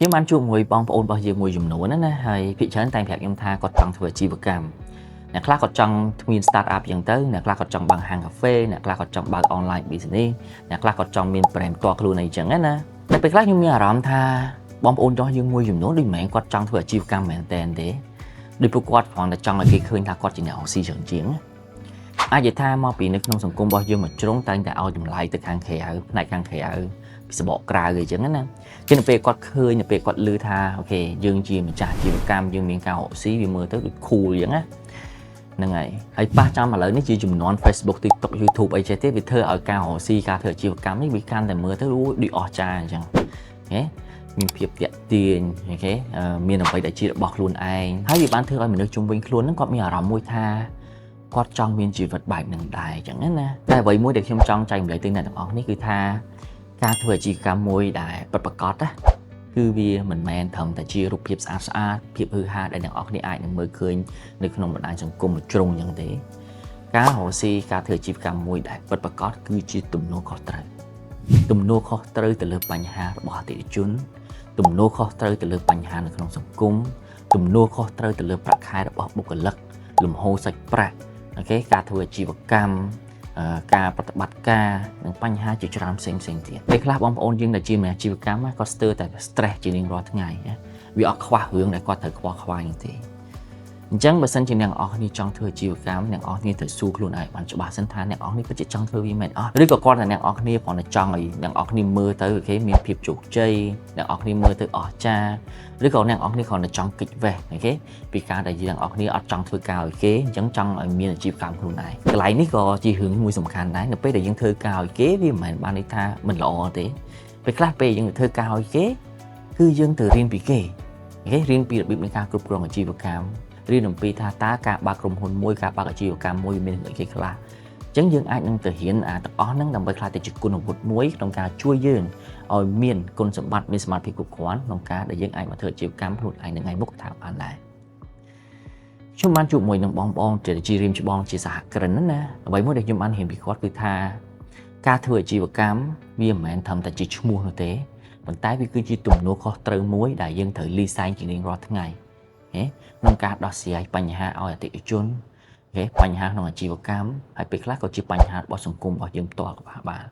Nhưng mà anh chuộng mùi bong ôn bao giờ mùi dùng nổ nữa hay bị chán tay phẹp em tha có trăng thừa chi vật cam nè khác có trăng nguyên startup dạng tới nè khác có trăng bằng hàng cà phê nè khác có trăng bằng online business nè khác có trăng miền brand to luôn này chẳng ấy nèแต่เป็นคล้ายยังมีอารมณ์ท่าบอมโอนจอยังมวยอยู่โน้ตด้วยแมงกอดจังเถื่อชีวกรรมแมนแตนเดะด้วยพวกกอดฟังแต่จังอะไรเคยท่ากอดจีเนียออกซีเฉิงเจียงอาจจะท่ามอปีนึกน้องสังคมบอยังมาจ้องแต่แต่เอาจุ่มไหลตึกทางเขียวในทางเขียวพิสบอกกลายเลยจังนั้นนะที่นเปกอดเคยนเปกอดลือท่าโอเคยังจีมันจ่าชีวกรรมยังมีการออกซีวีมือtớiคูอย่างนั้นนั่งไงไอ้ป้าจำมาเลยนี่จีจุ่มนอน Facebook TikTok YouTube ไอ้เจ้าเต้ไปเธอเอาการออกซีการเถื่อชีวกรรมนี่มีการแต่มือเธอรู้ดีออกจ้าจังមានភាពតាក់ទាញអូខេមានអ្វីដែលជារបស់ខ្លួនឯងហើយវាបានធ្វើឲ្យមនុស្សជុំវិញខ្លួនហ្នឹងគាត់មានអារម្មណ៍មួយថាគាត់ចង់មានជីវិតបែបហ្នឹងដែរអញ្ចឹងណាតែអ្វីមួយដែលខ្ញុំចង់ចែកម្លែកទៅអ្នកទាំងអស់នេះគឺថាការធ្វើអាជីវកម្មមួយដែលពិតប្រាកដណាគឺវាមិនមែនត្រឹមតែជារូបភាពស្អាតស្អាតភាពហឺហាដែលអ្នកទាំងអស់គ្នាអាចនឹងមើលឃើញនៅក្នុងបណ្ដាញសង្គមមួយជ្រុងអញ្ចឹងទេការរកស៊ីការធ្វើអាជីវកម្មមួយដែលពិតប្រាកដគឺជាទំនួលខុសត្រូវទំនួលខុសត្រូវទៅលើបញ្ហារបស់អតិថិជនទំនួលខុសត្រូវទៅលើបញ្ហានៅក្នុងសង្គមទំនួលខុសត្រូវទៅលើប្រាក់ខែរបស់បុគ្គលិកលំហូរសាច់ប្រាក់អូខេការធ្វើអាជីវកម្មការប្រតិបត្តិការនិងបញ្ហាជាច្រើនផ្សេងទៀតពេលខ្លះបងប្អូនយើងដែលជាអាជីវកម្មគាត់ស្ទើរតែ stress ជារៀងរាល់ថ្ងៃវាអត់ខ្វះរឿងដែលគាត់ត្រូវខ្វល់ខ្វាយទេអញ្ចឹងបើសិនជាអ្នកអស់គ្នាចង់ធ្វើអាជីវកម្មអ្នកអស់គ្នាត្រូវសួរខ្លួនឯងបានច្បាស់សិនថាអ្នកអស់គ្នាពិតជាចង់ធ្វើវាមែនអត់ឬក៏គាត់តែអ្នកអស់គ្នាគ្រាន់តែចង់ឲ្យអ្នកអស់គ្នាមើលទៅអូខេមានភាពជោគជ័យអ្នកអស់គ្នាមើលទៅអស្ចារ្យឬក៏អ្នកអស់គ្នាគ្រាន់តែចង់គេចវេះអូខេពីការដែលយើងអ្នកអស់គ្នាអត់ចង់ធ្វើការឲ្យគេអញ្ចឹងចង់ឲ្យមានអាជីវកម្មខ្លួនឯងកន្លែងនេះក៏ជារឿងមួយសំខាន់ដែរនៅពេលដែលយើងធ្វើការឲ្យគេវាមិនមែនបានន័យថាមិនល្អទេពេលខ្លះពេលយើងធ្វើការឲ្យគេគឺយើងត្រូវរៀនពីគេអូខេរៀនពីរបៀបនៃការគ្រប់គ្រងអាជីវកម្មរៀនអំពីថាតើការបើកក្រុមហ៊ុនមួយការបើកអាជីវកម្មមួយមានអីគេខ្លះអញ្ចឹងយើងអាចនឹងទៅរៀនទាំងអស់ហ្នឹងដើម្បីខ្លះទៅជាគុណវុឌ្ឍិមួយក្នុងការជួយយើងឲ្យមានគុណសម្បត្តិមានសមត្ថភាពគ្រប់គ្រាន់ក្នុងការដែលយើងអាចមកធ្វើអាជីវកម្មខ្លួនឯងនៅថ្ងៃមុខថាបានដែរខ្ញុំបានជួបមួយនឹងបងប្អូនជារៀមច្បងជាសហគ្រិនណាអ្វីមួយដែលខ្ញុំបានរៀនពីគាត់គឺថាការធ្វើអាជីវកម្មវាមិនមែនត្រឹមតែជាឈ្មោះនោះទេប៉ុន្តែវាគឺជាទំនួលខុសត្រូវមួយដែលយើងត្រូវលីសែងជារៀងរាល់ថ្ងៃក្នុងការដោះស្រាយបញ្ហាឲ្យអតិថិជនបញ្ហាក្នុងអាជីវកម្មហើយពេលខ្លះក៏ជាបញ្ហារបស់សង្គមរបស់យើងផ្ទាល់ក៏បាន